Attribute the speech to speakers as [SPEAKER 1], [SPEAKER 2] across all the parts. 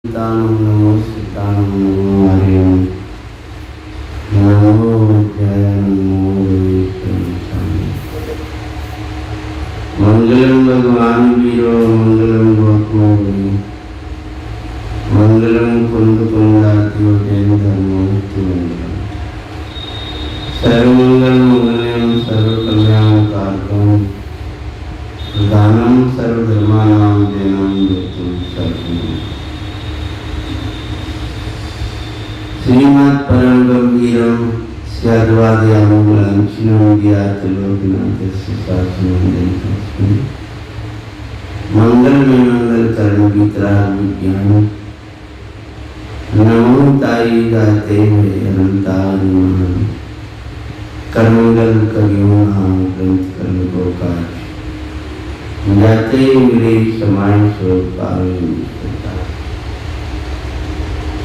[SPEAKER 1] नमो सीतानम नमो हरिओम नमो विद्याय नमो विष्णुसाय मंगलम भगवान वीरो मंगलम गौतमोनि मंगलम कुंद कुंडात्यो जैन धर्मोक्ति मंगलम सर्वमंगल मंगलम सर्वकल्याणकारकम प्रधानम सर्वधर्माणां जैनम मृत्युं सर्वं श्रीमद् परम गंभीरम स्याद्वादयानुगुलांचिनं ज्ञातलोकनाथस्य शासनं मंगल में मंगल कर्ण वितराग विज्ञान नमो ताई गाते हुए अनंतानुमान कर्मगल कवियों नाम ग्रंथ कर्म गोकाश जाते मेरे समाय स्वरूप पावन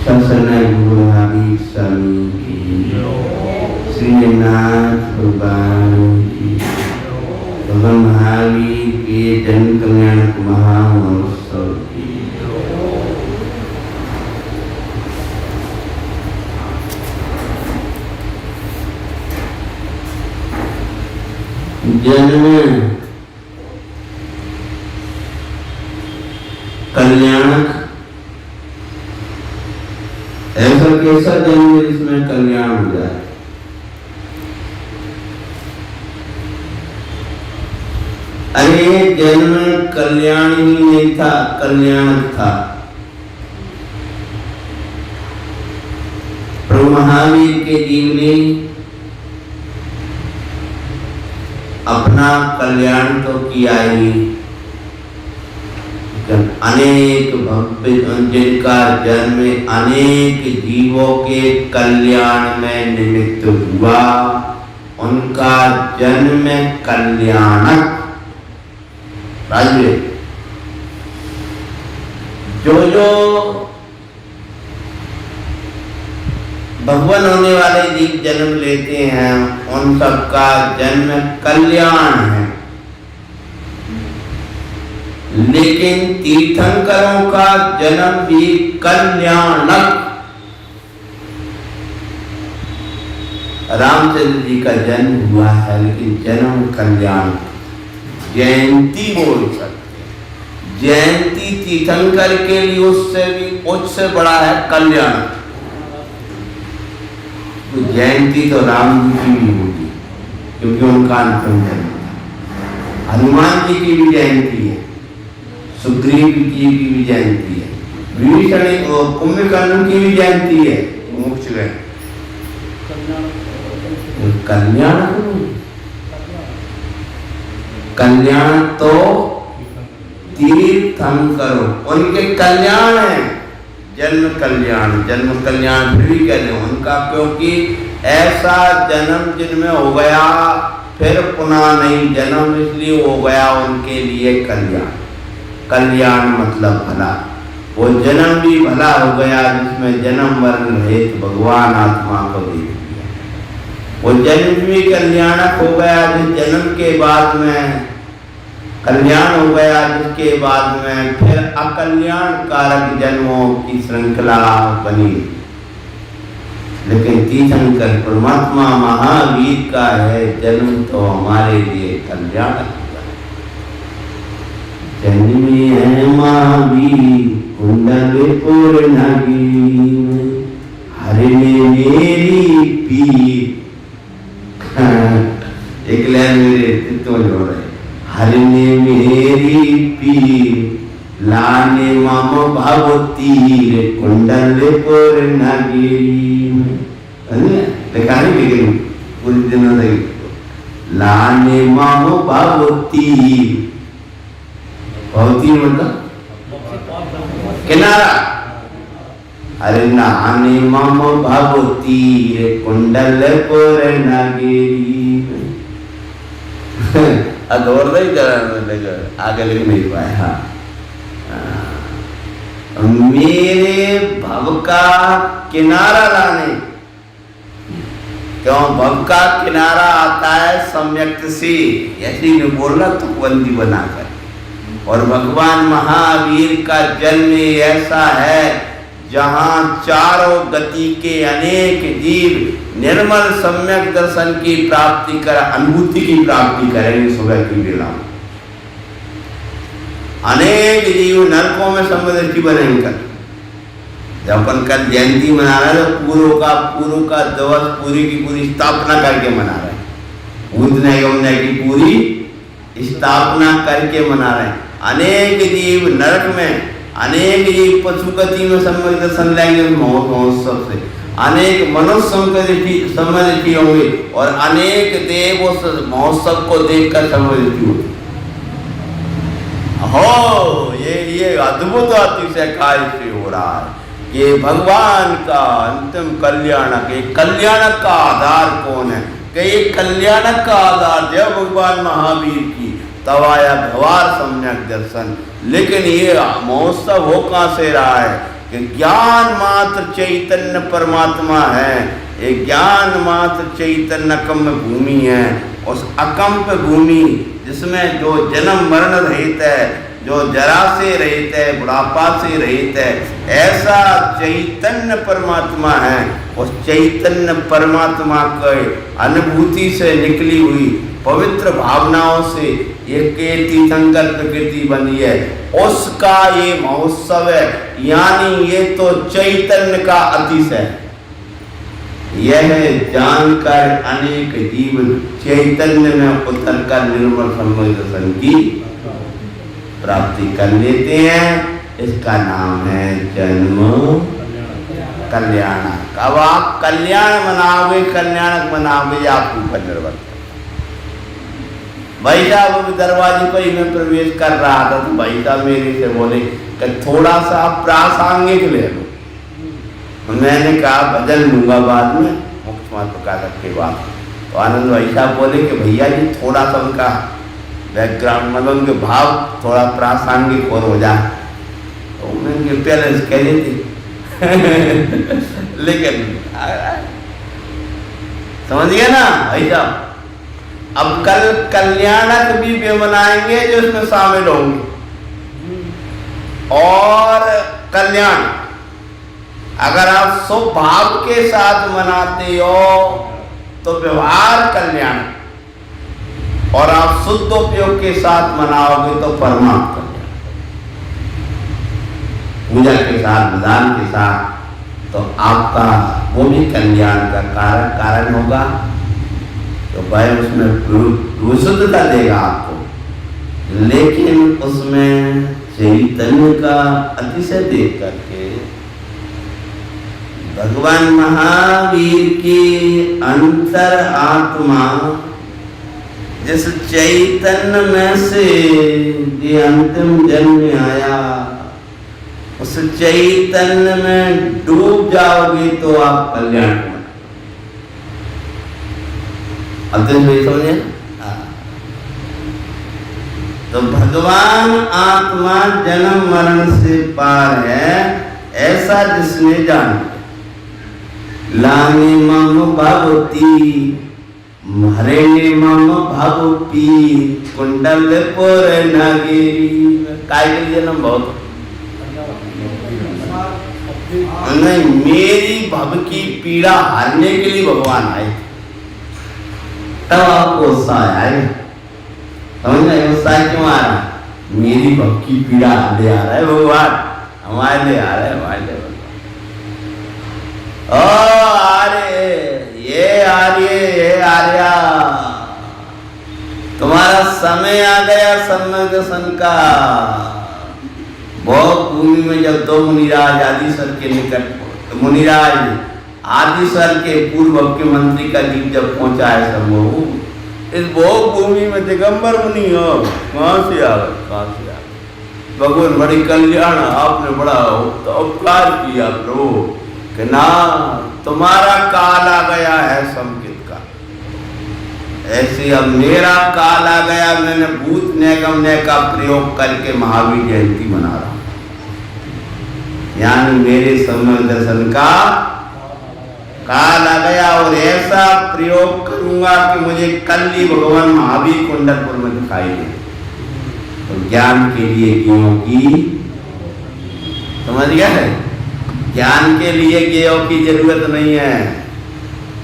[SPEAKER 1] सत्संग गुरु महावीर स्वामी की श्रीनाथ भगवान की भगवान महावीर के जन्म कल्याण महामहोत्सव की जन्म कल्याणक ऐसा कैसा जन्म जिसमें कल्याण हो जाए। अरे जन्म कल्याण ही नहीं था, कल्याणक था। प्रभु महावीर के जीव ने अपना कल्याण तो किया ही, अनेक भव्य जिनका जन्म अनेक जीवों के कल्याण में निमित्त हुआ, उनका जन्म कल्याणक राज्य। जो जो भगवान होने वाले जीव जन्म लेते हैं उन सबका जन्म कल्याण है, लेकिन तीर्थंकरों का जन्म भी कल्याणक। रामचंद्र जी का जन्म हुआ है लेकिन जन्म कल्याण। जयंती बोल सकते, जयंती तीर्थंकर के लिए उससे भी उच्च से बड़ा है कल्याण। तो जयंती तो राम जी की भी होगी क्योंकि उनका अंतिम जन्म था। हनुमान जी की भी जयंती है, सुग्रीव जी की भी जयंती है, विभीषण कुंभकर्ण की भी जयंती है, मोक्ष गए। कल्याण कल्याण तो तीर्थंकरो उनके कल्याण है। जन्म कल्याण फिर भी कहते हैं उनका, क्योंकि ऐसा जन्म जिनमें हो गया फिर पुनः नहीं जन्म, इसलिए हो गया उनके लिए कल्याण। कल्याण मतलब भला, वो जन्म भी भला हो गया जिसमें जन्म मरण रहित भगवान आत्मा को दे दिया। वो जन्म भी कल्याणक हो गया जिस जन्म के बाद में कल्याण हो गया, जिसके बाद में फिर अकल्याण कारक जन्मों की श्रृंखला बनी। लेकिन तीर्थंकर परमात्मा महावीर का है जन्म तो हमारे लिए कल्याणक। जन्मी है महावीर कुंडलपुर नगरी में, हरि ने मेरी पीर। एक लाइन मेरे चित्तों में जोड़ रहे, हरि ने मेरी पीर लाने मामो भवतीर कुंडलपुर नगरी में। लिखा नहीं लेकिन पूरी दिनों तक लाने मामो भवतीर। भवती मतलब किनारा। अरे नाने मम भवती कुंडलपुर नगरी। अदौर आगे लिख नहीं पाया। मेरे भव का किनारा लाने, क्यों भव का किनारा आता है सम्यक से, ऐसे ही बोलना तो बंदी बनाकर। और भगवान महावीर का जन्म ऐसा है जहाँ चारों गति के अनेक जीव निर्मल सम्यक दर्शन की प्राप्ति कर अनुभूति की प्राप्ति करेंगे सुबह की वेला में। अनेक जीव नरकों में समदृष्टि बनेंगे। जब अपन कल जयंती मना रहे हैं तो पूर्व का दिवस पूरी की पूरी स्थापना करके मना रहे हैं, पूजने यमुना की पूरी स्थापना करके मना रहे हैं। अनेक जीव नरक में, अनेक जीव पशुगति में सम्यक दर्शन लेंगे महोत्सव से, अनेक मनुष्य समदृष्टि होंगे और अनेक देव उस महोत्सव को देखकर समदृष्टि होगी। हो ये अद्भुत अतिशय कार्य से हो रहा है। ये भगवान का अंतिम कल्याणक, ये कल्याणक का आधार कौन है? कि ये कल्याणक का आधार जब भगवान महावीर की तब आया भवार सम्यक दर्शन। लेकिन ये महोत्सव हो कहाँ से रहा है? कि ज्ञान मात्र चैतन्य परमात्मा है, ये ज्ञान मात्र चैतन्य अकम्प भूमि है। उस अकम्प भूमि जिसमें जो जन्म मरण रहित है, जो जरा से रहित है, बुढ़ापा से रहित है, ऐसा चैतन्य परमात्मा है। उस चैतन्य परमात्मा के अनुभूति से निकली हुई पवित्र भावनाओं से एक तीर्थंकर प्रकृति बनी है, उसका ये महोत्सव है। यानी ये तो चैतन्य का अतिशय है। यह जानकर अनेक जीव चैतन्य में उतरकर निर्मल सम्यक दर्शन की प्राप्ति कर लेते हैं। इसका नाम है जन्म कल्याणक। अब आप कल्याण मनाओगे, कल्याणक मनाओगे, आपके ऊपर निर्भर है। भाई साहब दरवाजे पर ही मैं प्रवेश कर रहा था तो भाई साहब मेरे से बोले कि थोड़ा सा प्रासंगिक ले लो। मैंने कहा बदल लूंगा बाद में, मुख्य प्रकाशक के बाद। तो आनंद भाई साहब बोले कि भैया जी थोड़ा सा उनका बैकग्राउंड मतलब उनके भाव थोड़ा प्रासंगिक और हो जाए। तो मैंने पहले कह देती लेकिन समझ गए ना भाई साहब। अब कल कल्याणक भी वे मनाएंगे जो इसमें शामिल होंगे। और कल्याण अगर आप स्वभाव के साथ मनाते हो तो व्यवहार कल्याण, और आप शुद्ध उपयोग के साथ मनाओगे तो परमात्मा कल्याण। पूजा के साथ, विधान के साथ, तो आपका वो भी कल्याण का कारण होगा। तो भाई उसमें विशुद्धता देगा आपको, लेकिन उसमें चैतन्य का अतिशय देख करके भगवान महावीर की अंतर आत्मा जिस चैतन्य में से ये अंतिम जन्म आया, उस चैतन्य में डूब जाओगे तो आप कल्याण हो। समझे? तो भगवान आत्मा जन्म मरण से पार है, ऐसा जिसने जान लाने मम भगवती हरे मम भगवती कुंडलपुर नगरी। काय के लिए जन्म बहुत नहीं, मेरी भव की पीड़ा हारने के लिए भगवान आए, तब आपको उत्साह आए। समझ रहे? उत्साह क्यों आ रहा है? मेरी भव की पीड़ा ले आ रहा है भगवान, हमारे लिए आ रहा है, हमारे लिए। ओ ये आर्या तुम्हारा समय आ गया सम्यक दर्शन का। बहुत भूमि में जब दो मुनिराज आदिशर के निकट, मुनिराज आदिशर के पूर्व के मंत्री का जीव जब पहुंचा है सब इस भोग भूमि में दिगंबर मुनि हो, कहाँ से आ गए, कहाँ से आ गए? भगवान बड़ी कल्याण, आपने बड़ा उपकार किया प्रभु कि ना तुम्हारा काल आ गया है संकित का, ऐसे अब मेरा काल आ गया। मैंने भूत निगमने का प्रयोग करके महावीर जयंती मना रहा हूं, यानी मेरे सम्यक दर्शन का काल आ गया। और ऐसा प्रयोग करूंगा कि मुझे कल ही भगवान महावीर कुंडलपुर में दिखाई दे। तो ज्ञान के लिए क्यों की समझ गया है? ज्ञान के लिए ज्ञेयों की जरूरत नहीं है,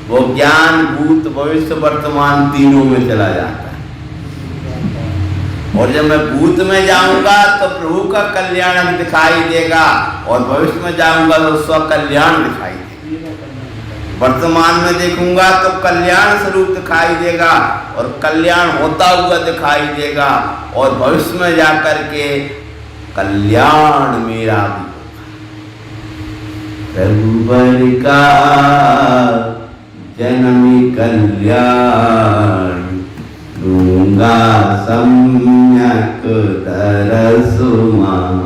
[SPEAKER 1] वो ज्ञान भूत भविष्य वर्तमान तीनों में चला जाता है। और जब मैं भूत में जाऊंगा तो प्रभु का कल्याण दिखाई देगा, और भविष्य में जाऊंगा तो स्व कल्याण दिखाई देगा। वर्तमान में देखूंगा तो कल्याण स्वरूप दिखाई देगा और कल्याण होता हुआ दिखाई देगा, और भविष्य में जाकर के कल्याण मेरा भी होगा। रघुबर का जन्म कल्याण दूंगा सम्यक दरसुमान,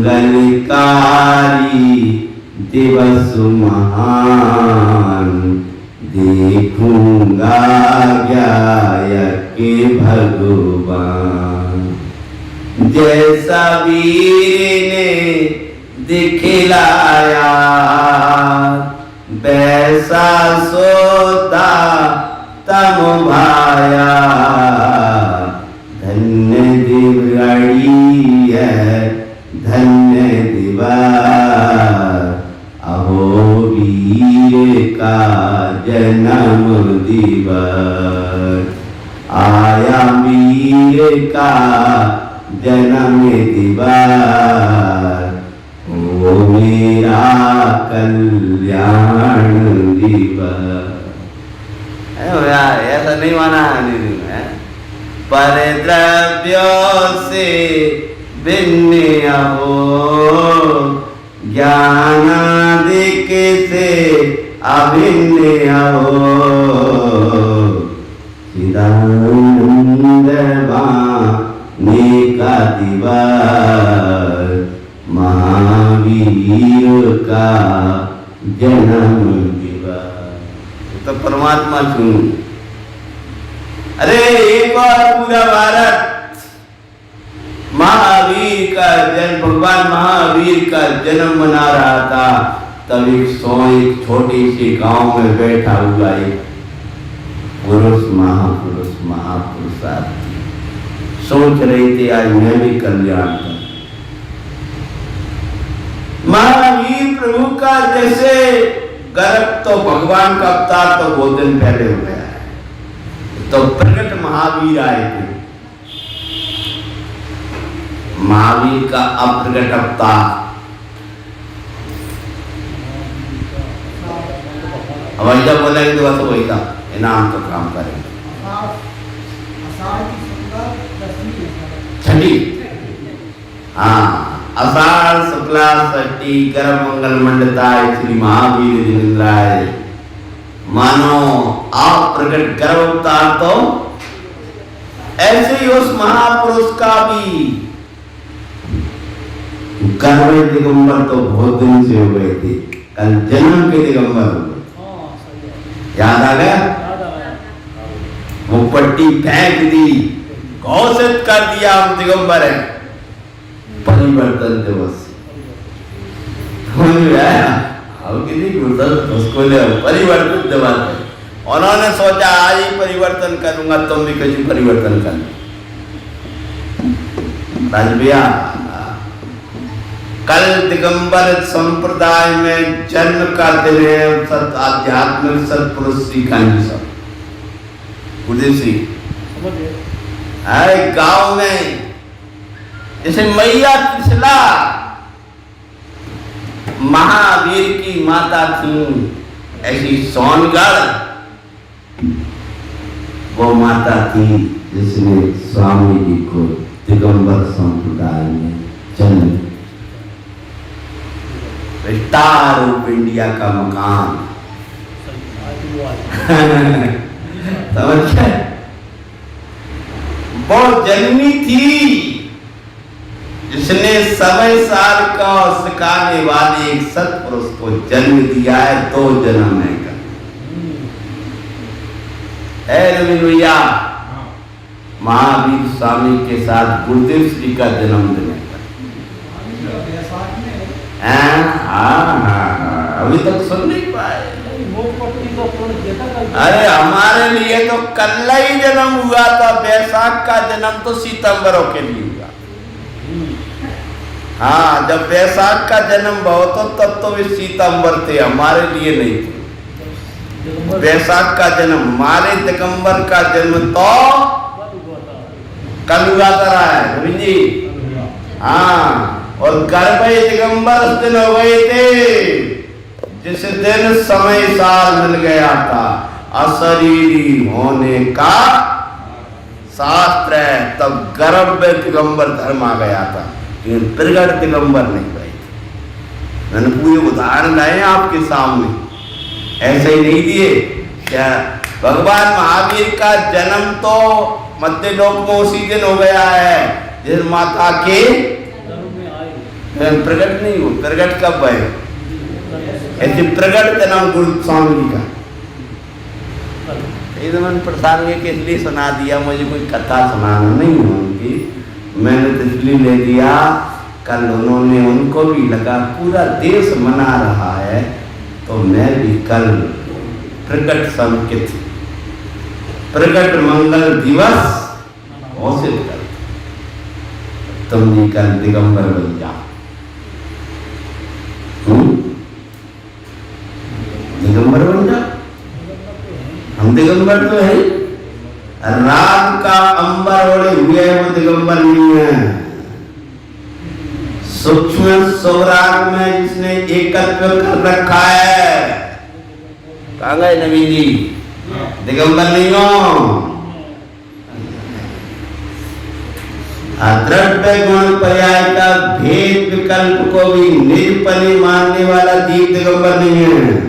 [SPEAKER 1] मंगलकारी दिवस महान देखूंगा गायक भगवान। जैसा वीर ने दिखलाया वैसा सोता तम भाया, धन्य दिवाड़ी है धन्य दिवार, अहो वीर का जन्म दिवस, आया वीर का जन्म दिवस, ओ मेरा कल्याण दिवस। ऐसा नहीं माना है, पर द्रव्यों से भिन्न हो, ज्ञानादिक से अभिन्न हो, चिदानंद वाणी का दिवस, महावीर का जन्म दिवस। तो परमात्मा सुन, अरे एक और पूरा भारत महावीर का जन्म, भगवान महावीर का जन्म मना रहा था। तब एक छोटी सी गांव में बैठा हुआ एक पुरुष महापुरुष सोच रही थी आज मैं भी कल्याण करूं। महावीर प्रभु का जैसे गर्भ तो भगवान का अवतार तो बहुत दिन पहले हो गया है, तो प्रकट महावीर आए थे। महावीर का अप्रगट अवतार, अब ऐसा बोलेंगे तो बस वही था, इनाम तो काम करेंगे। छठी, हाँ, आषाढ़ शुक्ला षष्ठी गर्भ मंगल मंडताय श्री महावीर जिनेन्द्राय। मानो आप प्रकट गर्भ अवतार, तो ऐसे ही उस महापुरुष का भी गर्भ दिगंबर तो बहुत दिन से हो गए थे, कल जन्म के दिगंबर हो गए। याद आ गया? वो पट्टी फेंक दी, घोषित कर दिया हम दिगंबर हैं। परिवर्तन दिवस उसको ले परिवर्तन दिवस। उन्होंने सोचा आज ही परिवर्तन करूंगा, तुम भी कैसे परिवर्तन कर भैया। कल दिगंबर संप्रदाय में जन्म का दिन है, सत आध्यात्मिक सत्पुरुष श्री कांजी सब गुरुदेव श्री आए गांव में। जैसे मैया त्रिशला महावीर की माता थी, ऐसी सोनगढ़ वो माता थी जिसने स्वामी जी को दिगंबर संप्रदाय में जन्म, स्टार ऑफ इंडिया का मकान समझ। वो जन्मी थी जिसने समय साल का सिखाने वाले एक सत्पुरुष को जन्म दिया है, 2 जन्म है का। रविंद्र भैया महावीर स्वामी के साथ गुरुदेव श्री का जन्मदिन है। अभी तक सुन नहीं पाए। अरे हमारे लिए तो कल ही जन्म हुआ था, बैसाख का जन्म तो सितंबरों के लिए हुआ। हाँ, जब वैशाख का जन्म भाव तो तब तो वे सीतांबर थे, हमारे लिए नहीं थे। वैशाख का जन्म, हमारे दिगंबर का जन्म तो कल हुआ करा है रवि जी। हाँ, और गर्भय दिगंबर उस दिन हो गए थे जिस दिन समय साल मिल गया था, अशरीरी होने का शास्त्र है, तब गर्भ दिगंबर धर्म आ गया था, लेकिन प्रगट दिगंबर नहीं भाई। मैंने पूरे उदाहरण लाए आपके सामने, ऐसे ही नहीं दिए क्या। भगवान महावीर का जन्म तो मध्य लोक में उसी दिन हो गया है जिस माता के प्रगट नहीं हो। प्रगट कब है? ऐसे प्रगट का नाम गुरु स्वामी जी का मैंने प्रसाद के इसलिए सुना दिया, मुझे कोई कथा सुनाना नहीं है उनकी, मैंने तो इसलिए ले दिया। कल उन्होंने, उनको भी लगा पूरा देश मना रहा है तो मैं भी कल प्रगट संकेत, प्रगट मंगल दिवस घोषित कर, तुम भी कल दिगंबर बन जाओ। दिगंबर बन जाओ, हम दिगंबर तो है। रात का अंबर ओढ़े हुए वो दिगंबर नहीं है। सूक्ष्म सौराग में जिसने एकत्व कर रखा है, कहाँ गए नवीन जी? दिगंबर नहीं हो। द्रव्य गुण पर्याय का भेद विकल्प को भी निज पनी मानने वाला जीव दिगंबर नहीं है।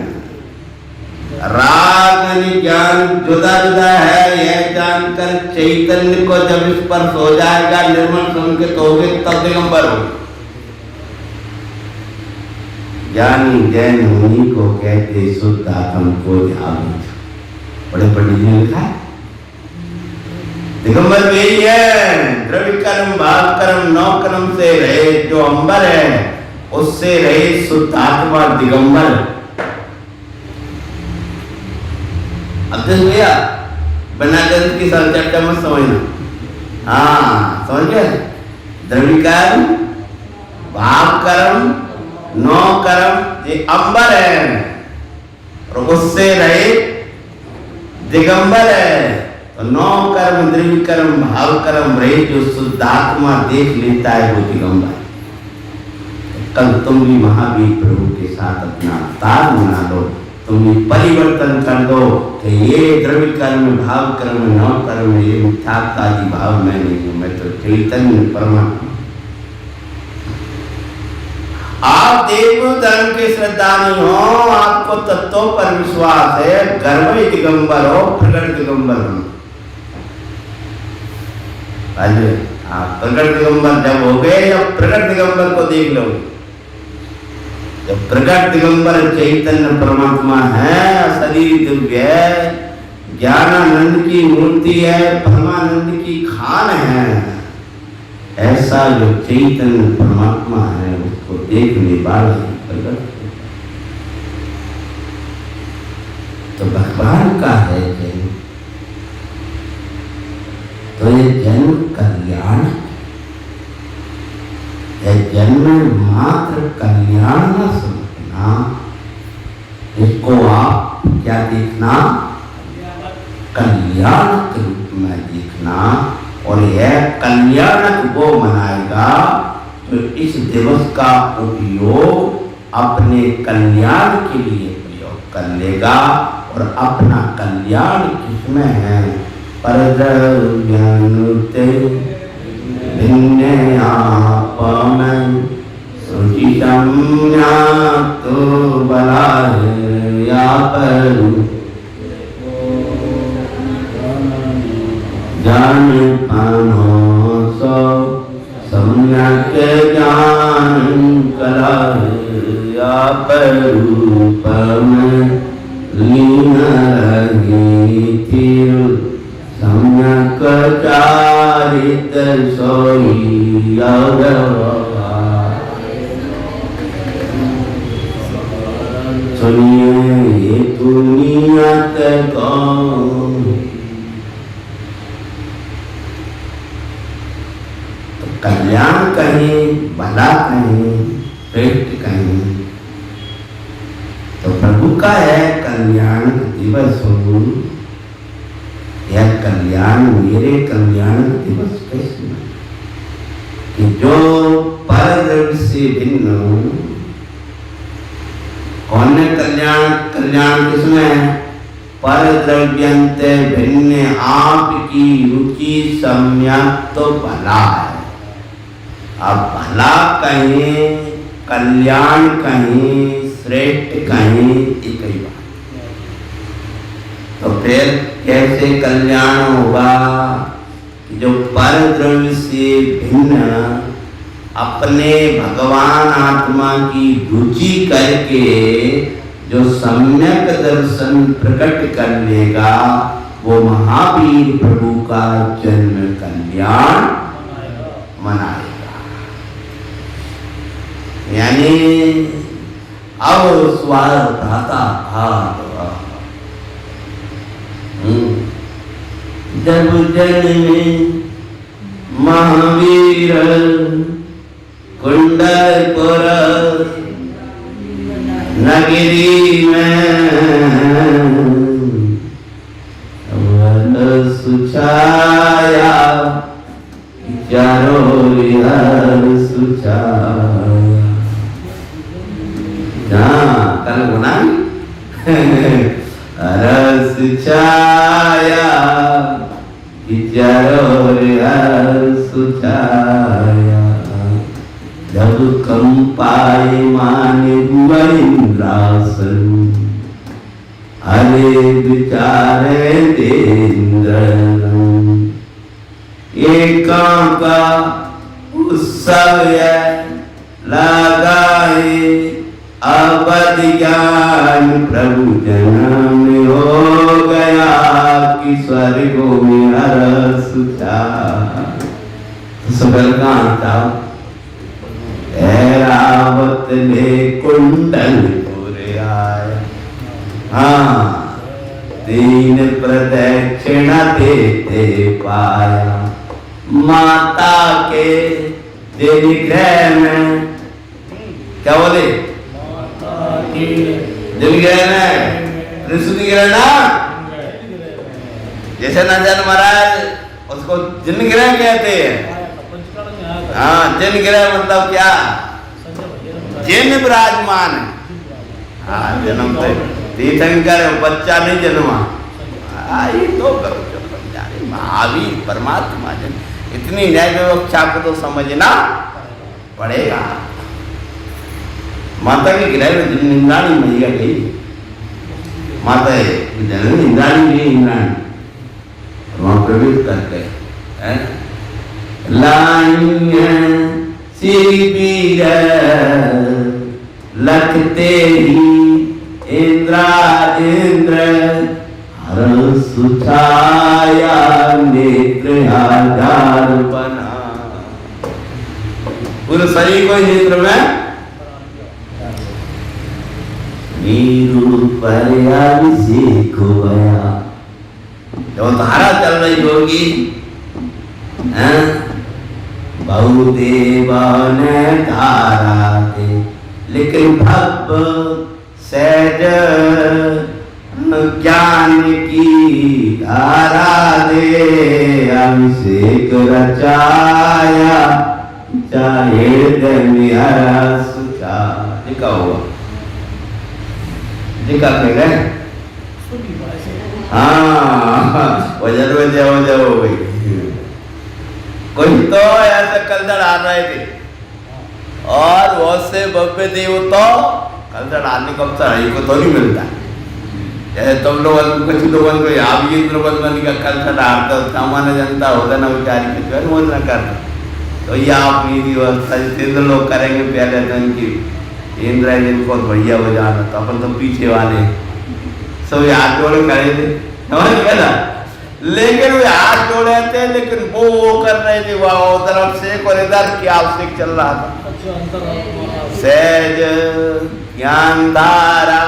[SPEAKER 1] राग ज्ञान जुदा जुदा है, यह जानकर चैतन्य को जब स्पर्श हो जाएगा, निर्मल संकेत होगे, तब दिगंबर हो। ज्ञानी जैन मुनि को कहते शुद्ध आत्म को ध्यान, बड़े पंडित जी ने लिखा है। दिगंबर वही है, द्रव्य कर्म भाव कर्म नौ कर्म से रहे, जो अंबर है उससे रहे शुद्ध आत्मा दिगंबर। अब तो भैया बिना ग्रंथ की सारी चर्चा मत समझना। हाँ, समझ गए? द्रव्य कर्म भाव कर्म नौ कर्म ये अंबर है और उससे रहे दिगंबर है। तो नौ कर्म द्रव्य कर्म भाव कर्म रहे, जो शुद्धात्मा देख लेता है वो दिगंबर। कल तुम भी महावीर प्रभु के साथ अपना तार बना लो, तुम भी परिवर्तन कर दो कि ये द्रव्य कर्म भाव कर्म नौ कर्म ये मिथ्यात्वादी भाव मैं नहीं हूं, मैं तो चैतन्य परमात्मा। आप देव धर्म के श्रद्धालु हो, आपको तत्वों पर विश्वास है, गर्भ दिगंबर हो, प्रगट दिगंबर हो। आप प्रगट दिगंबर जब हो गए, जब प्रगट दिगंबर को देख लो, जब प्रगट दिगंबर चैतन्य परमात्मा है, शरीर दिव्य है, ज्ञानानंद की मूर्ति है, परमानंद की खान है, ऐसा जो चैतन्य परमात्मा है उसको देखने वाला प्रगट। तो भगवान का है जन्म, तो ये जन्म कल्याण है, जन्म मात्र कल्याण न समझना, इसको आप क्या देखना? कल्याण के रूप में देखना। और यह कल्याणक वो मनाएगा जो इस दिवस का उपयोग अपने कल्याण के लिए प्रयोग कर लेगा। और अपना कल्याण किसमें है? परद्रव्यानुते भिन्ने आपमें सुचितम ज्ञातो बलाय या परु ज्ञान पानो सो सम्यक ज्ञान कलाय या पररूप में लीन रही थिरु सम्यक चारित सोई सुनिए ये दुनियात कौन। तो कल्याण कहीं भला कहें, श्रेष्ठ कहें। तो प्रभु का है कल्याण दिवस हो, यह कल्याण मेरे कल्याण दिवस कैसे कि जो पर द्रव्य से भिन्न हो। कौन है कल्याण? कल्याण किसमें? पर द्रव्यंते भिन्न आपकी रुचि सम्यक तो भला है। अब भला कहें, कल्याण कहें, श्रेष्ठ कहें, एक ही बात। तो फिर कैसे कल्याण होगा? जो पर द्रव्य से भिन्न अपने भगवान आत्मा की रुचि करके जो सम्यक दर्शन प्रकट कर लेगा, वो महावीर प्रभु का जन्म कल्याण मनाएगा। यानी अब स्वार्थता जब जन्मे महावीर कुंडलपुर नगरी में सुछाया चारों सुछाया। कल गुना रस छाया सुछाया। जब कंपाए माने इंद्रासन, हरे विचारे देन्द्र। एकांका उत्सव लगाए, अवध ज्ञान प्रभु जन्म हो गया कि स्वर्गों में हर्ष था। सबल कहाँ था? ऐरावत ने कुंडलपुर आया। हाँ, 3 प्रदक्षिणा देते पाया। माता के दिनग्रह में क्या बोले? दिनग्रह में ऋषिग्रह ना, जैसे नंदन महाराज उसको जिनग्रह कहते हैं। हाँ, जिनग्रह मतलब क्या? जिन विराजमान है। हाँ, जन्म तो तीर्थंकर बच्चा नहीं जन्मा। ये तो महावीर परमात्मा जन, इतनी न्याय व्यवस्था को तो समझना पड़ेगा। माता के गिराए में इंद्राणी मैया गई। माता जननी इंद्राणी भी इंद्राणी वहां प्रवेश करते हैं। शिविर लखते ही इंद्रा इंद्र, हर सुछाया नेत्र हजार बना। पूरे शरीर को नेत्र में नीरू पर अभिषेक गया। जब धारा चल रही होगी, बहुदेवा ने धारा दे, लेकिन भव सहज ज्ञान की धारा दे। अभिषेक रचाया चाहे हरा सुचा। लिखा हुआ, लिखा कह हाँ, वजन में जाओ हो गई। कोई तो ऐसे कलदड़ आ रहे थे और बहुत से भव्य देव तो कलदड़ आने का अवसर को तो नहीं मिलता। जैसे तुम लोग कुछ लोगों को आप भी इंद्रवदमन का कलदड़ आता, सामान्य जनता होता ना विचारी के जो न करता। तो ये आप इंद्र लोग करेंगे पहले तो इनकी इंद्र जिनको भैया हो जाना, तो अपन तो पीछे वाले सब हाथ जोड़े खड़े थे, समझ गया ना। लेकिन वे हाथ जोड़े थे, लेकिन वो कर रहे थे वहां तरफ से और इधर क्या अभिषेक चल रहा था। सहज ज्ञान धारा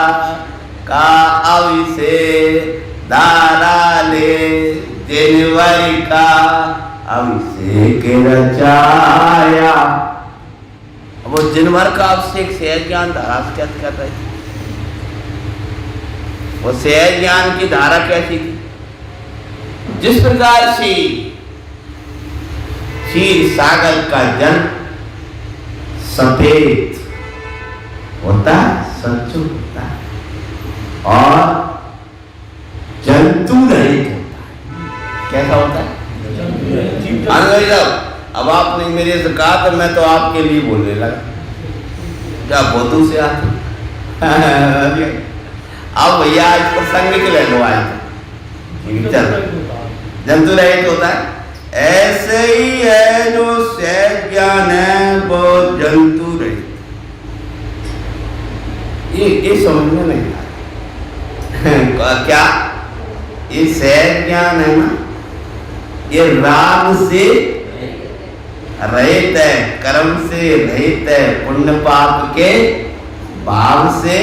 [SPEAKER 1] का अभिषेक, धारा ले जनवरी का अभिषेक रचाया। वो जिनवर का अभिषेक सहज ज्ञान धारा से क्या कहता है? वो सहज ज्ञान की धारा कैसी थी? जिस प्रकार से क्षीर सागर का जल सफेद होता है, स्वच्छ होता है और जंतु रहित होता है। कैसा होता है? अंग्रेज अब आपने मेरे से कहा तो मैं तो आपके लिए बोलने लगा, क्या बोतू से आते अब भैया आज प्रसंग के ले लो, आज चल जंतु रहित होता है। ऐसे ही है जो सहज ज्ञान है वो जंतु रहित। ये समझ में नहीं आ क्या ये सहज ज्ञान है ना, ये राग से रहित है, कर्म से रहित है, पुण्य पाप के भाव से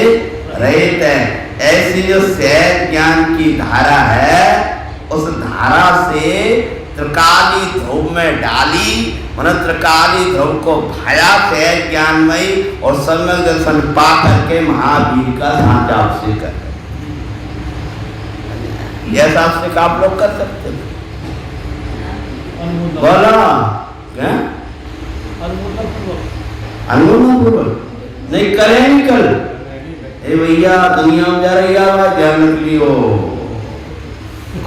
[SPEAKER 1] रहित है। ऐसी जो सहज ज्ञान की धारा है, उस धारा से त्रिकाली ध्रुव में डाली, मन त्रिकाली ध्रुव को भाया सहज ज्ञानमयी और सम्यक दर्शन पा करके महावीर का साचा अभिषेक कर। यह अभिषेक आप लोग कर सकते हैं? बोला क्या? अनुमोदनपूर्वक नहीं करेंगे कल। ए भैया दुनिया में जा रही आवाज ध्यान रख लियो।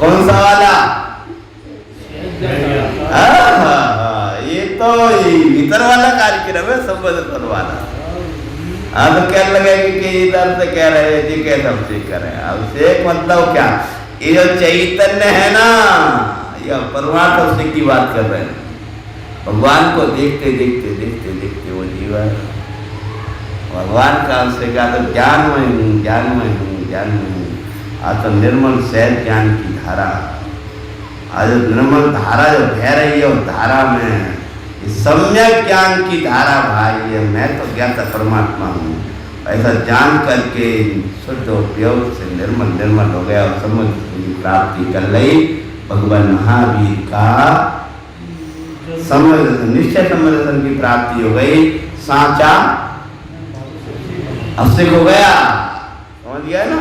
[SPEAKER 1] कौन सा वाला? ये तो भीतर वाला कार्यक्रम है, संबंध वाला। अब क्या लगेगा कि इधर से कह रहे हैं जी कैसे अभिषेक कर रहे हैं? अभिषेक मतलब क्या? ये जो चैतन्य है ना, यह परमार्थ अभिषेक की बात कर रहे हैं। भगवान को देखते देखते देखते देखते वो जीवन भगवान का अभिषेक तो ज्ञानमय हूँ, ज्ञानमय हूँ, ज्ञानमय हूँ। आज तो निर्मल सहज ज्ञान की धारा, आज निर्मल धारा जो बह रही है उस धारा में सम्यक ज्ञान की धारा भाई है। मैं तो ज्ञाता परमात्मा हूँ, ऐसा जान करके शुद्ध उपयोग से निर्मल निर्मल हो गया और समझ की प्राप्ति कर ली। भगवान महावीर का समझ निश्चय समझन की प्राप्ति हो गई, साचा अभिषेक हो गया। समझ गया ना?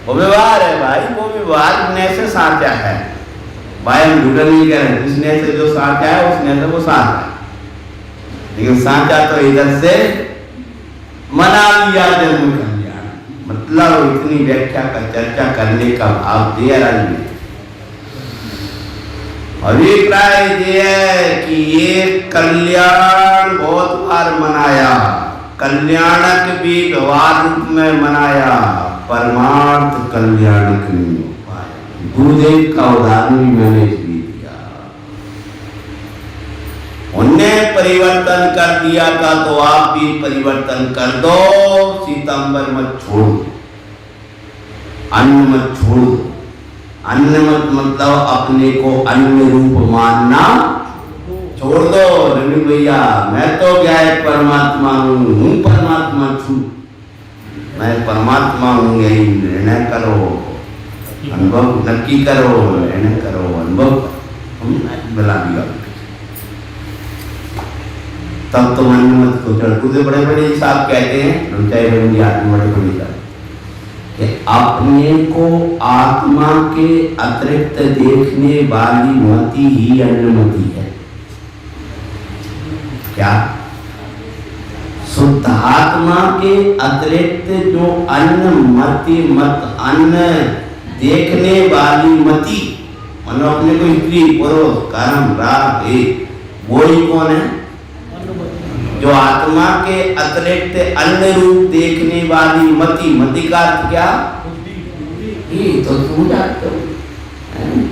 [SPEAKER 1] वो व्यवहार है भाई, वो व्यवहार ने से साचा है भाई। हम झूठा नहीं कह रहे, जिसने से जो साचा है उसने से वो साचा है, लेकिन साचा तो इधर से मना लिया जन्म कल्याण। मतलब इतनी व्याख्या का चर्चा करने का भाव दिया राजनीति। अभिप्राय ये है कि ये कल्याण बहुत बार मनाया, कल्याणक भी व्यवहार रूप में मनाया, परमार्थ कल्याणक नहीं हो पाया। गुरुदेव का उदाहरण भी मैंने इसलिए दिया, उनने परिवर्तन कर दिया था तो आप भी परिवर्तन कर दो। सीतांबर मत छोड़ो, अन्न मत छोड़ो। अन्न मत मतलब अपने को अन्य रूप मानना छोड़ दो। रवि भैया मैं तो क्या है परमात्मा हूँ, परमात्मा छू, मैं परमात्मा हूँ, यही निर्णय करो, अनुभव नक्की करो, निर्णय करो, अनुभव बना दिया। तब तो मन मत को चढ़ से बड़े बड़े हिसाब कहते हैं, चाहे बड़ी आत्मा बड़े बड़ी कि अपने को आत्मा के अतिरिक्त देखने वाली मति ही अन्नमति है। क्या? शुद्ध आत्मा के अतिरिक्त जो अन्न मति मत अन्न देखने वाली मति, मतलब अपने को स्त्री पुरुष कर्म राग वो ही कौन है? जो आत्मा के अतिरिक्त अन्य रूप देखने वाली मति। मति का अर्थ क्या? ये तो तुम जानते हो,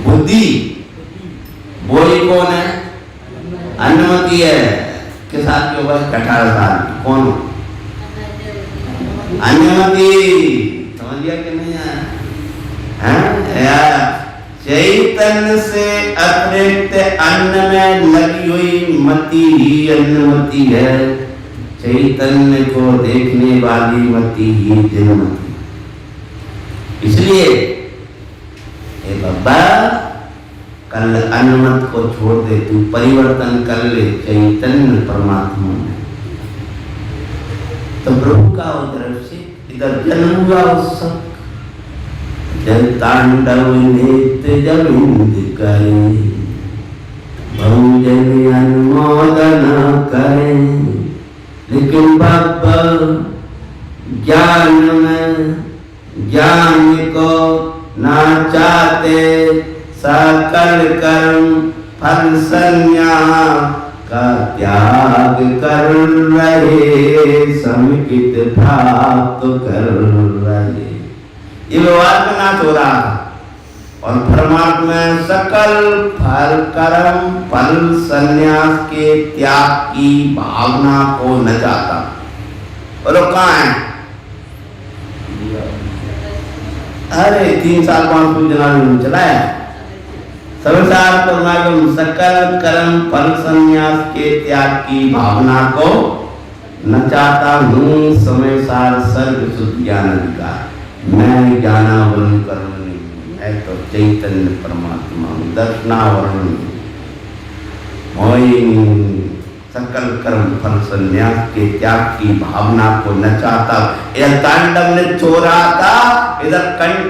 [SPEAKER 1] बुद्धि। वो ही कौन है? अन्नमति है। के साथ के ऊपर 18 साल की कौन? अन्नमति। समझ गया कि नहीं है? चैतन्य से अतिरिक्त अन्न में लगी हुई मति ही अन्नमति है। चैतन्य को देखने वाली मति ही जन्मति। इसलिए ए बाबा कल अन्नमत को छोड़ दे, तू परिवर्तन कर ले चैतन्य परमात्मा में। तो प्रभु का तरफ से इधर जन्म हुआ उत्सव, जल तांडव नृत्य जबिंद करे, बहुजन अनुमोदन करे, लेकिन बाबा ज्ञान में ज्ञान को ना चाहते, सकल कर्म फल संन्यास का त्याग कर रहे, समित प्राप्त कर रहे। ये व्यवहार का नाश हो रहा था और परमात्मा सकल फल कर्म फल संन्यास के त्याग की भावना को न चाहता। और वो कहाँ है? अरे 3 साल 5 कुछ जनाब चलाया संसार परमागम सकल कर्म फल संन्यास के त्याग की भावना को न चाहता हूँ, समय सार सर्व शुद्ध ज्ञान अधिकार, मैं ज्ञानावरण कर्म नहीं, मैं तो चैतन्य परमात्मा हूँ, दर्शनावरण सकल कर्म फल संन्यास के त्याग की भावना को न चाहता। इधर तांडव ने छोड़ा था, इधर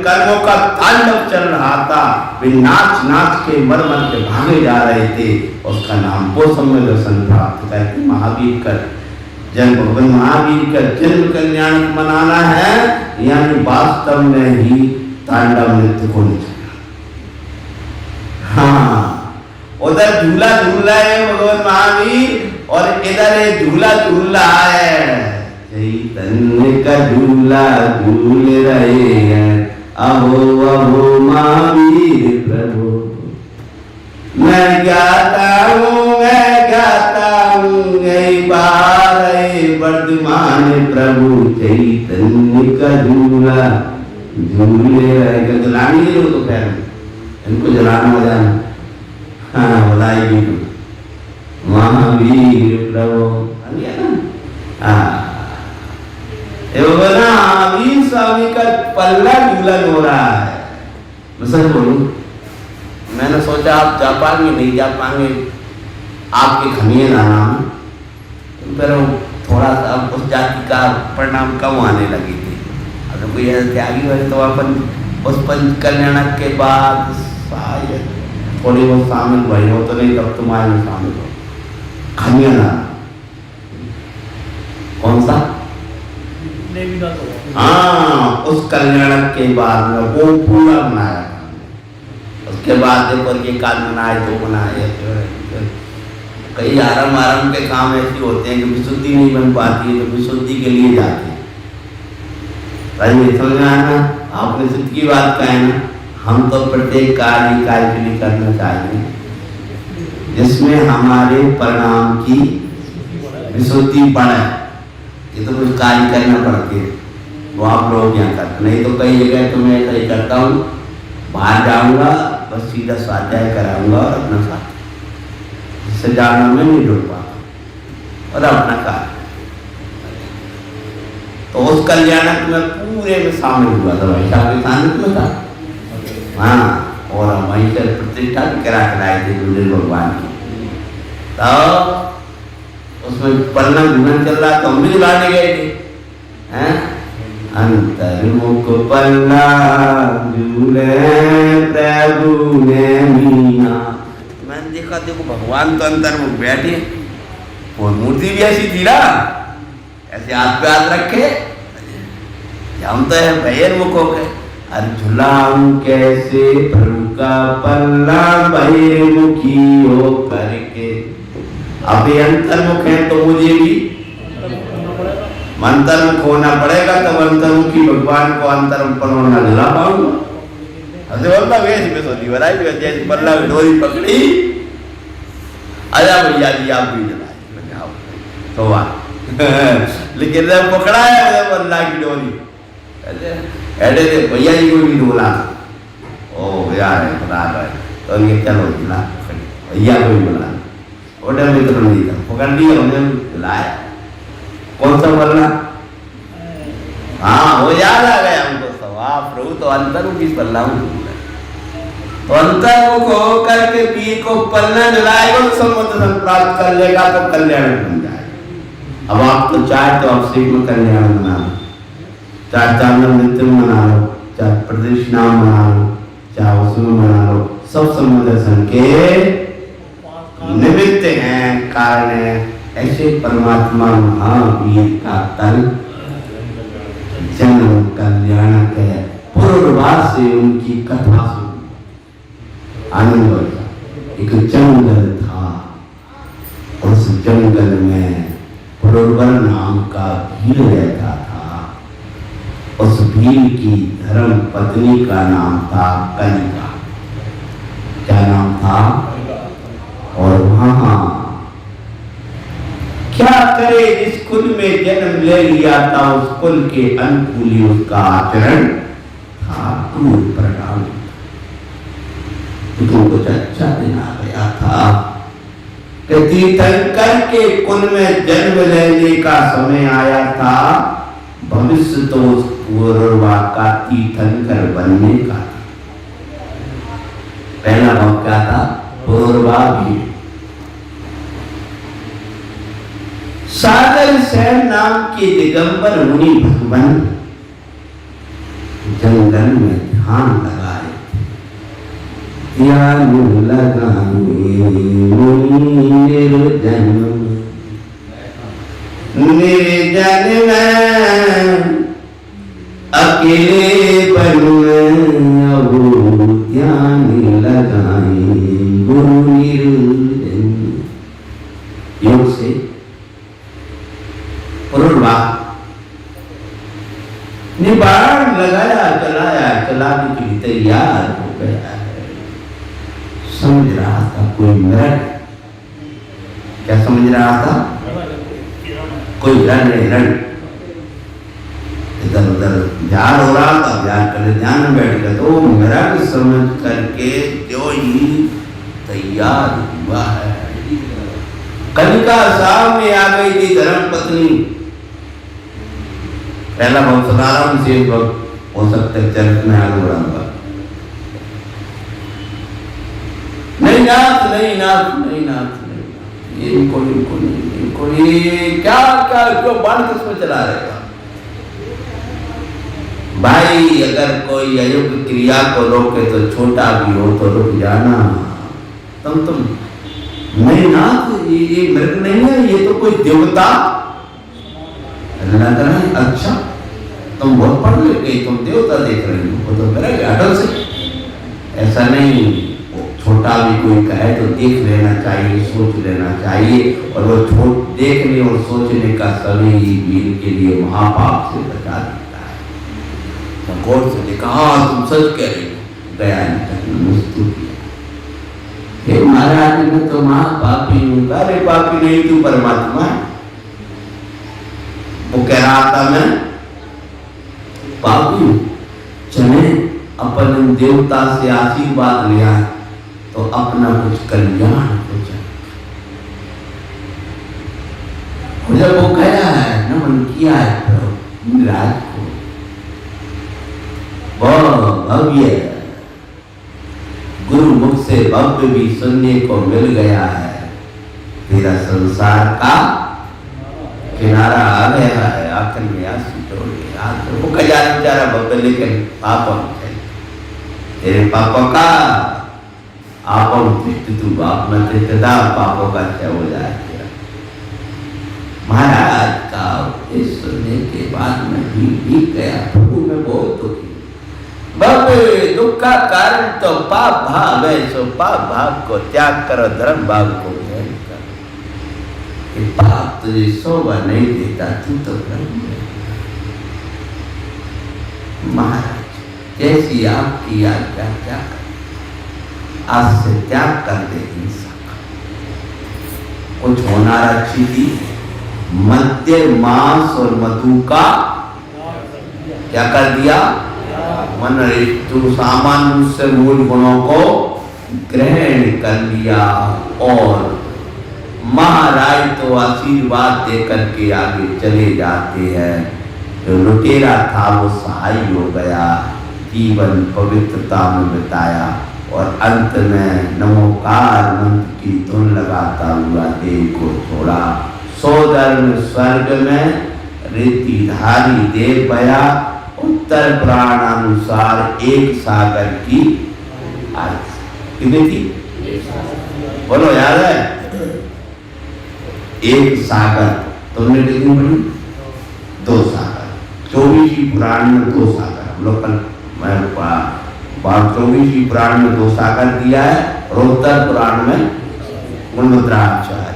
[SPEAKER 1] कर्मों का तांडव चल रहा था, वे नाच नाच के मर मर के भागे जा रहे थे। उसका नाम वो समय दर्शन प्राप्त करके महावीर का जन्म, भगवान महावीर का जन्म कल्याण मनाना है, यानी वास्तव में ही तांडव नृत्य को नहीं करना। हाँ, उधर झूला झूल रहे हैं भगवान महावीर और इधर झूला झूल रहा है, चैतन्य का झूला झूल रहे हैं, अहो अहो महावीर प्रभु। मैं गाता हूँ वर्धमान प्रभु, चैतन्य का झूला झूले रहेगा। जलानी है तो खैर इनको जलाना मजा, हाँ बताइए महावीर प्रभु महावीर स्वामी का पल्ला झूलन हो रहा है। मैं सच बोलूं, मैंने सोचा आप जा पाएंगे नहीं जा पाएंगे, आपके खमीर नाम फिर थोड़ा सा उस जाति का परिणाम कम आने लगी थी। अगर कोई त्यागी हुए तो अपन उस पंच कल्याण के बाद शायद थोड़ी बहुत शामिल हुई हो, तो नहीं तब तुम्हारे में शामिल हो। खमियाना कौन सा? हाँ, उस कल्याण के बाद में वो पूरा बनाया था। उसके बाद देखो ये काज मनाए तो बनाए, कई आराम के काम ऐसे होते हैं कि विशुद्धि नहीं बन पाती है, तो विशुद्धि के लिए जाते हैं। समझ में आया ना? आपने सिद्ध की बात कहे ना, हम तो प्रत्येक कार्य के लिए करना चाहिए जिसमें हमारे परिणाम की विशुद्धि बढ़े। ये तो कुछ कार्य करना पड़ती है, वो आप लोग यहाँ करते नहीं। तो कई जगह तो मैं ऐसा ही करता हूँ, बाहर जाऊँगा बस सीधा स्वाध्याय कराऊंगा और अपना साथ से जाना में नहीं जुड़ पाता और अपना कार्य। तो उस कल्याणक में पूरे में शामिल हुआ था, भाई साहब के सानिध्य में था। हाँ, और वहीं से प्रतिष्ठा भी करा कराई थी गुरुदेव भगवान की। तो उसमें पन्ना घूमन चल रहा तो हम भी जुलाने गए थे। अंतर्मुख पन्ना झूले प्रभु ने मीना। मैंने देखा, देखो भगवान तो अंतर्मुख बैठे, और मूर्ति भी ऐसी थी ना, ऐसे हाथ पे हाथ रखे, हम तो है बहिर्मुख हो गए। अरे झुलाऊं कैसे प्रभु का पल्ला बहिर्मुखी हो करके। अभी अंतर्मुख है तो मुझे भी अंतर्मुख होना पड़ेगा, तब अंतर्मुखी भगवान को अंतर्मुख पल्ला झुला पाऊंगा। ऐसे बोलता वेश में सोची बनाई, जैसे पल्ला डोरी पकड़ी, आजा भैया जी आप भी जलाए तो वाह। लेकिन जब पकड़ा है पल्ला की डोरी, ऐसे भैया जी को भी डोला, ओ यार बता रहा है तो ये चलो जिला भैया को भी बुला, ऑर्डर में तो नहीं था, पकड़ लिया हमने बुलाया। कौन सा पल्ला? हाँ वो याद आ गया हमको सब। प्रभु तो अंतर्मुखी पल्ला हूँ, तो अंतर्मुख होकर के वीर को पल्ला जलाएगा तो संबंध प्राप्त कर लेगा, तो कल्याण बन जाएगा। अब आप तो चाहे तो आप शिव में कल्याण मना लो, चाहे चांदन नृत्य मना लो, चाहे प्रदेश नाम मना लो, चाहे उसमें मना लो, सब समय दर्शन के निमित्त हैं, कारण है। ऐसे परमात्मा महावीर का तन जन्म कल्याणक है। पूर्ववास से उनकी कथा सुन आनंद होता। एक जंगल था, उस जंगल में पुरवर नाम का भील रहता था। उस भील की धर्म पत्नी का नाम था कलिका। क्या नाम था? और वहां क्या करे, जिस कुल में जन्म ले लिया था उस कुल के अनुकूल ही उसका आचरण था। क्रूर परिणाम कुछ अच्छा दिन आ गया था कि तीर्थंकर के कुल में जन्म लेने का समय आया था। भविष्य तो उस पूर्वा का तीर्थंकर बनने का था। पहला भाव क्या था? पूर्वा भी। सागर सेन नाम के दिगंबर मुनि भगवान जंगल में ध्यान लगाए। ध्यान लगाए निर्जन निर्जन में अकेले बन ध्यान लगाए गुरु निर्जन। योग से पूर्वा ने बाण लगाया, चलाया, चलाने के लिए तैयार हो गया है। समझ रहा था कोई मृग। क्या समझ रहा था? कोई रण इधर उधर ध्यान हो रहा था। ध्यान करने ध्यान में बैठ गया तो मृग समझ करके जो ही तैयार हुआ है। कलिका सामने आ गई थी, धर्म पत्नी। पहला बहुत साधारण से हो सकता है, चरित्र में आगे बढ़ाऊंगा। नहीं नाथ, नहीं नाथ, नहीं नाथ, इनको ये क्या क्या जो बाण किसमें चला रहेगा भाई। अगर कोई अयोग्य क्रिया को रोके तो छोटा भी हो तो रुक जाना। तुम नहीं नाथ, ये मृग नहीं है, ये तो कोई देवता लग रहा है। अच्छा, तुम बहुत पढ़ गई, तुम देवता देख रही हो, वो तो मृग अटल से। ऐसा नहीं, छोटा भी कोई कहे तो देख लेना चाहिए, सोच लेना चाहिए। और वो देखने और सोचने का समय ही वीर के लिए महापाप से बचा देता है। गौर से देखा, हाँ तुम सच कह रही हो। गया मुस्तु किया, हे महाराज मैं तो महापापी हूँ। अरे पापी नहीं, तू परमात्मा है। वो कह रहा था मैं पापी हूँ। चले अपन देवता से आशीर्वाद लिया तो अपना कुछ कल्याण हो जाए। जब वो गया है, नमन किया है प्रभु राज को, भव्य गुरु मुख से भव्य भी सुनने को मिल गया है। तेरा संसार का किनारा आ गया है, आखिर में आंसू तोड़ गया। वो कल्याण बेचारा भव्य, लेकिन पापा तेरे पापा का आप तू बाप में तेदा पापों का क्षय हो जाएगा। महाराज का उपदेश सुनने के बाद मैं भी गया। प्रभु में बहुत दुखी। बाबे दुख का कारण तो पाप भाव है, सो पाप भाव को त्याग करो, धर्म भाव को ग्रहण करो। पाप तुझे शोभा नहीं देता, तू तो ब्रह्म है। महाराज जैसी आपकी आज्ञा क्या कर, आज से त्याग कर दे हिंसा का। कुछ होना रखी थी, मद्य मांस और मधु का क्या कर दिया? मन तू सामान्य से मूल गुणों को ग्रहण कर लिया। और महाराज तो आशीर्वाद देकर के आगे चले जाते हैं। जो लुटेरा था वो सहाय हो गया, जीवन पवित्रता में बिताया और अंत में नमोकार मंत्र की धुन लगाता हुआ देह को छोड़ा। सोधर्म स्वर्ग में रीतिधारी दे पया उत्तर पुराण अनुसार एक सागर की आयु। कितनी थी? बोलो याद है? एक सागर। तुमने कितनी पढ़ी? 2 सागर। 24 पुराण में 2 सागर। हम लोग कल 24 पुराण में 2 सागर दिया है और उत्तर पुराण में गुणवत्राचार्य।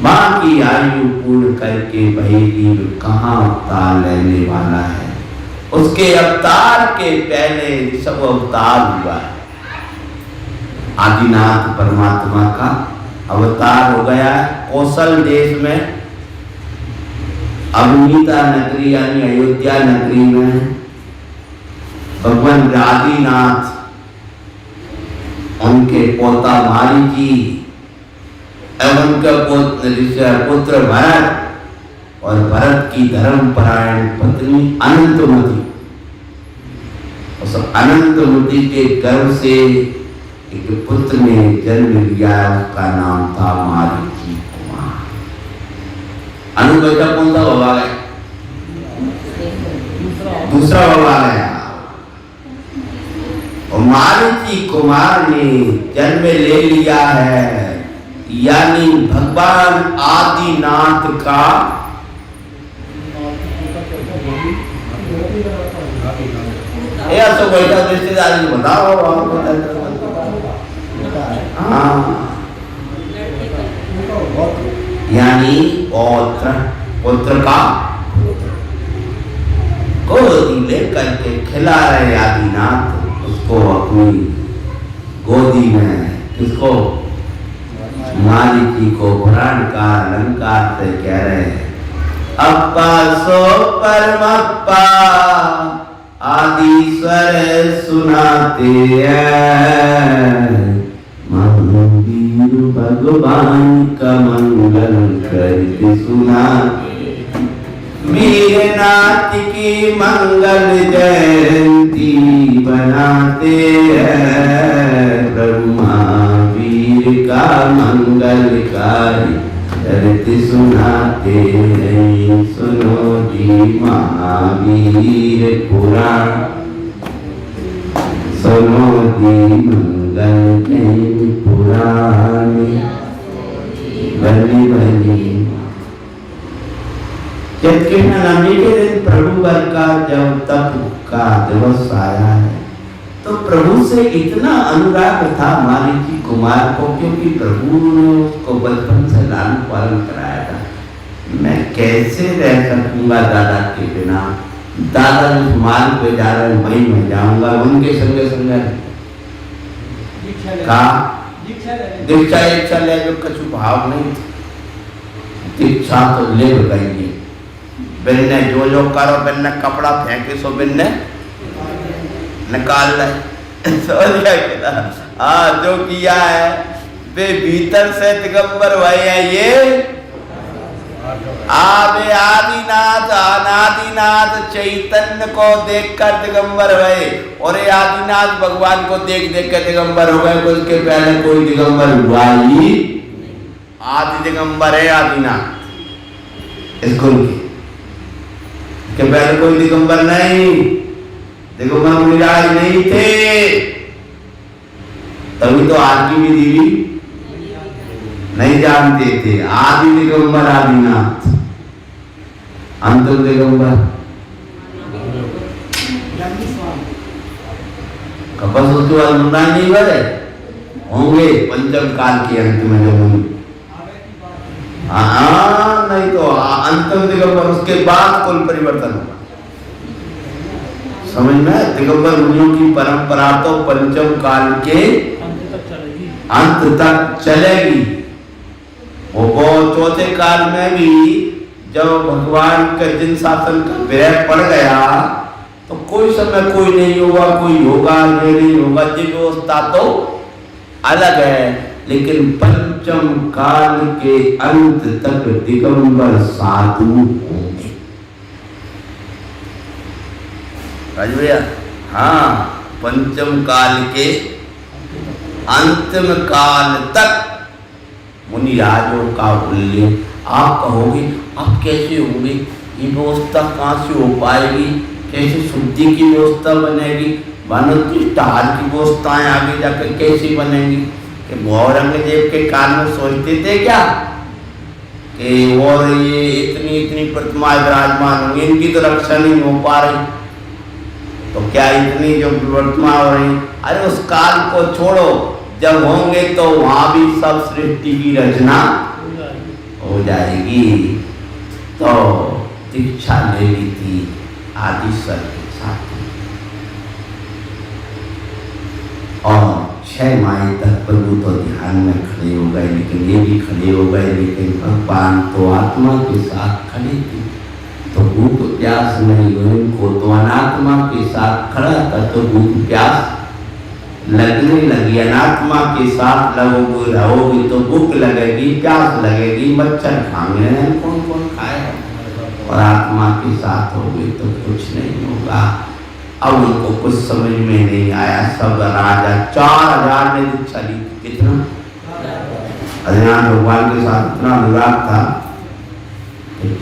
[SPEAKER 1] माँ की आयु पूर्ण करके वही जीव कहाँ अवतार लेने वाला है? उसके अवतार के पहले सब अवतार हुआ है। आदिनाथ परमात्मा का अवतार हो गया है कौशल देश में, अवनीता नगरी यानी अयोध्या नगरी में भगवान आदिनाथ, उनके पोता मारी जी एवं उनका पुत्र भरत और भरत की धर्मपरायण पत्नी अनंतमती। उस अनंतमती के गर्भ से एक पुत्र ने जन्म लिया, उसका नाम था मारीची कुमार। बेटा कौन सा बाबा है? दूसरा बाबा है। और मारीची कुमार ने जन्म ले लिया है, यानी भगवान आदिनाथ का ऐसा बेटा रिश्तेदारी बताओ। हाँ, यानी पुत्र का गोदी लेकर के खिला रहे आदिनाथ उसको अपनी गोदी में। किसको? मारीची को पुराण का अलंकार से कह रहे हैं अप्पा सो परमप्पा आदिश्वर सुनाते हैं, महावीर भगवान का मंगल करके सुनाते, वीरनाथ की मंगल जयंती बनाते हैं, ब्रह्मा का मंगलकारी चरित्र सुनाते हैं। सुनो जी महावीर पुराण, सुनो जी मंगल पुराण, बलि बलि। चैत्र नवमी के दिन प्रभु वर का जब तप का दिवस आया है तो प्रभु से इतना अनुराग था मारीची कुमार को, क्योंकि प्रभु ने उसको बचपन से लालन पालन कराया था। मैं कैसे रह सकूंगा दादा के बिना? दादा जिस मार्ग पे जा रहे हैं वहीं मैं जाऊंगा, उनके संगे संगे का दीक्षा इच्छा ले जो कछु भाव नहीं, दीक्षा तो ले गई। बिन्ने जो जो करो, बिन्ने कपड़ा फेंके सो बिन्ने निकाल रहे। जो किया है वे भीतर से दिगंबर हुए हैं। ये आवे आदिनाथ अनादिनाथ चैतन्य को देखकर दिगंबर हुए, और ये आदिनाथ भगवान को देख देख कर दिगंबर हो गए। उसके पहले कोई दिगंबर हुआ ही, आदि दिगंबर है आदिनाथ इसको के पहले कोई दिगंबर नहीं, दिगंबर मुनिराज नहीं थे। तभी तो आज की भी देवी नहीं जानते थे। आदि दिगंबर आदिनाथ, अंतिम दिगंबर कपस। उसके बाद मुंडान नहीं बने होंगे पंचम काल के अंत में जो होंगे। नहीं तो अंतिम दिगंबर, उसके बाद कुल परिवर्तन होगा। समझ में? दिगंबर मुनियों की परंपरा तो पंचम काल के अंत तक चलेगी। वो चौथे काल में भी जब भगवान के जिन शासन का विरह पड़ गया तो कोई समय कोई नहीं होगा, कोई होगा ये नहीं होगा, ये व्यवस्था तो अलग है। लेकिन पंचम काल के अंत तक दिगंबर साधु होंगे। भैया हाँ, पंचम काल के अंतिम काल तक मुनिराजों का उल्लेख आप कहोगे अब कैसे होगी, ये व्यवस्था कहाँ से हो पाएगी, कैसे शुद्धि की व्यवस्था बनेगी, अनुष्ठान की व्यवस्थाएं आगे जाकर कैसे बनेंगी। कि औरंगजेब के काल में सोचते थे क्या कि और ये इतनी इतनी प्रतिमाएं विराजमान होंगी, इनकी तो रक्षा नहीं हो पा रही, तो क्या इतनी जो प्रतिमा हो रही, अरे उस काल को छोड़ो, जब होंगे तो वहां भी सब सृष्टि की रचना हो जाएगी। तो दीक्षा ले ली थी आदि सर के साथ और 6 माह तक प्रभु तो ध्यान में खड़े हो गए, लेकिन ये भी खड़े हो गए, लेकिन भगवान तो आत्मा के साथ खड़े थे, तो भूख प्यास नहीं हुई उनको, तो अनात्मा के साथ खड़ा था तो भूख प्यास लगने लगी। अनात्मा के साथ लगोगे रहोगे तो भूख लगेगी, प्यास लगेगी, मच्छर खाएंगे, कौन कौन खाएगा, और आत्मा के साथ होगे तो कुछ नहीं होगा। अब उनको कुछ समझ में नहीं आया, सब राजा 4000 ने दीक्षा ली, कितना अज्ञान भगवान के साथ इतना अनुराग था,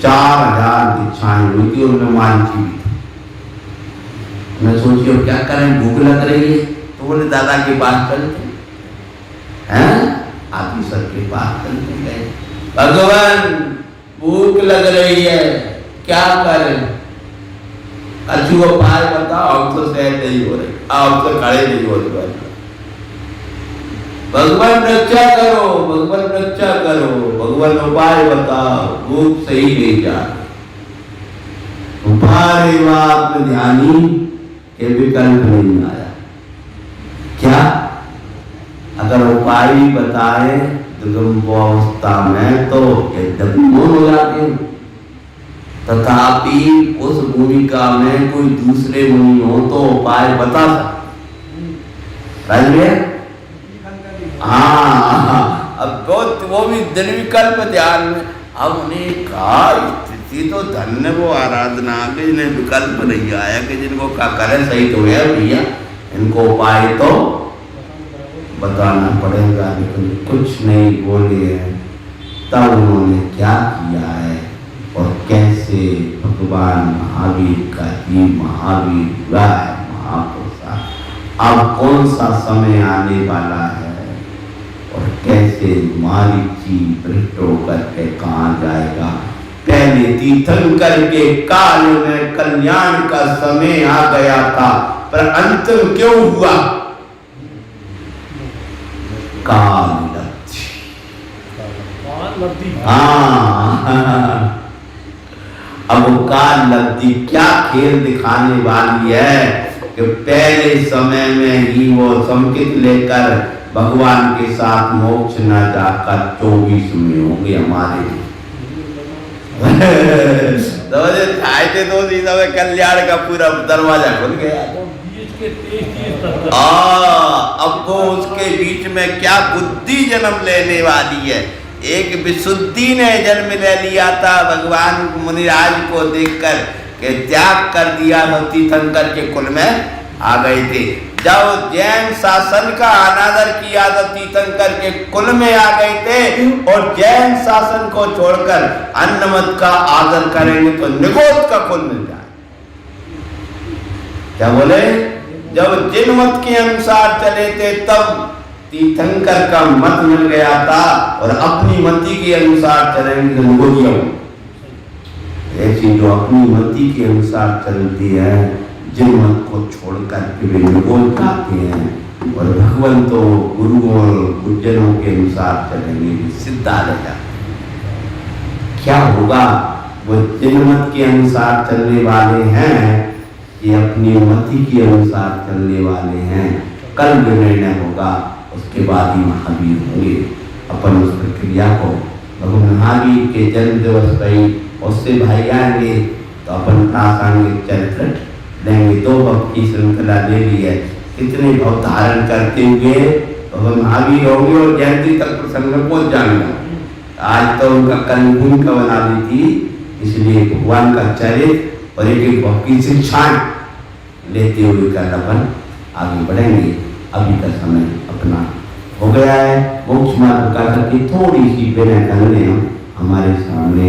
[SPEAKER 1] 4000 दीक्षाएं हुई थी, उनमें मानसी भी था। मैं सोचिए क्या करें, भूख लग रही है, तो बोले दादा के पास चलते हैं, आदि सर के पास चलते गए, भगवान भूख लग रही है क्या करें, अच्छी वो पाए बताओ, अब तो सहज नहीं हो रही, अब तो खड़े नहीं हो रहे, भगवान रक्षा करो, भगवान रक्षा करो, भगवान उपाय बताओ, भूख सही नहीं जा उपाय वाप ध्यानी के विकल्प नहीं आया। क्या अगर उपाय बताए दुर्गम अवस्था में तो यद्यपि मौन हो जाते हैं, तथापि उस भूमिका में कोई दूसरे मुनि हो तो उपाय बता सकते। हाँ, अब वो भी निर्विकल्प ध्यान में। अब उन्हें कहा स्थिति तो धन्य वो आराधना के जिन्हें विकल्प नहीं आया कि जिनको क्या करें, सही तो है भैया, इनको उपाय तो बताना पड़ेगा, लेकिन कुछ नहीं बोले हैं। तब उन्होंने क्या किया है और कैसे भगवान महावीर का ही महावीर हुआ है महाप्रसाद, अब कौन सा समय आने वाला है और कैसे मारीची भ्रष्ट होकर के कहाँ जाएगा। पहले तीर्थंकर के काल में कल्याण का समय आ गया था, पर अंतिम क्यों हुआ, काल लब्धि। हाँ, अब वो काल लब्धि क्या खेल दिखाने वाली है कि पहले समय में ही वो संकेत लेकर भगवान के साथ मोक्ष न जाकर 24 में होंगे हमारे तो कल्याण का पूरा दरवाजा खुल गया। अब तो उसके बीच में क्या बुद्धि जन्म लेने वाली है। एक विशुद्धि ने जन्म ले लिया था भगवान मुनिराज को देखकर के त्याग कर दिया, तीर्थंकर के कुल में आ गए थे। जब जैन शासन का अनादर किया तो तीर्थंकर के कुल में आ गए थे, और जैन शासन को छोड़कर अन्य मत का आदर करेंगे तो निगोद का कुल मिल जाए। क्या बोले, जब जिन मत के अनुसार चले थे तब तीर्थंकर का मत मिल गया था, और अपनी मति के अनुसार चलेंगे तो निगोदिया। ऐसी जो अपनी मति के अनुसार चलती है, जिन मत को छोड़कर के वे निगोद जाते हैं, और भगवान तो गुरु और गुरुजनों के अनुसार चलेंगे सिद्धा रह जाते। क्या होगा, वो जिन मत के अनुसार चलने वाले हैं, ये अपनी मति के अनुसार चलने वाले हैं, कल निर्णय होगा, उसके बाद ही महावीर होंगे। अपन उस प्रक्रिया को भगवान महावीर के जन्म दिवस पर उससे भाई आएंगे तो अपन प्रासंगिक चरित्र लेंगे। 2 भक्त की श्रृंखला ले ली है, कितने भाव धारण करते हुए भगवान महावीर होंगे और जयंती तक प्रसंग में पहुंच जाएंगे। आज तो उनका कल भूमिका बना दी थी, इसलिए भगवान का चरित्र और एक भक्त की शिक्षाएं लेते हुए कर अपन आगे बढ़ेंगे। अभी का समय अपना हो गया है, मोक्ष मार्ग का करके थोड़ी सी विनय कर लें। हमारे सामने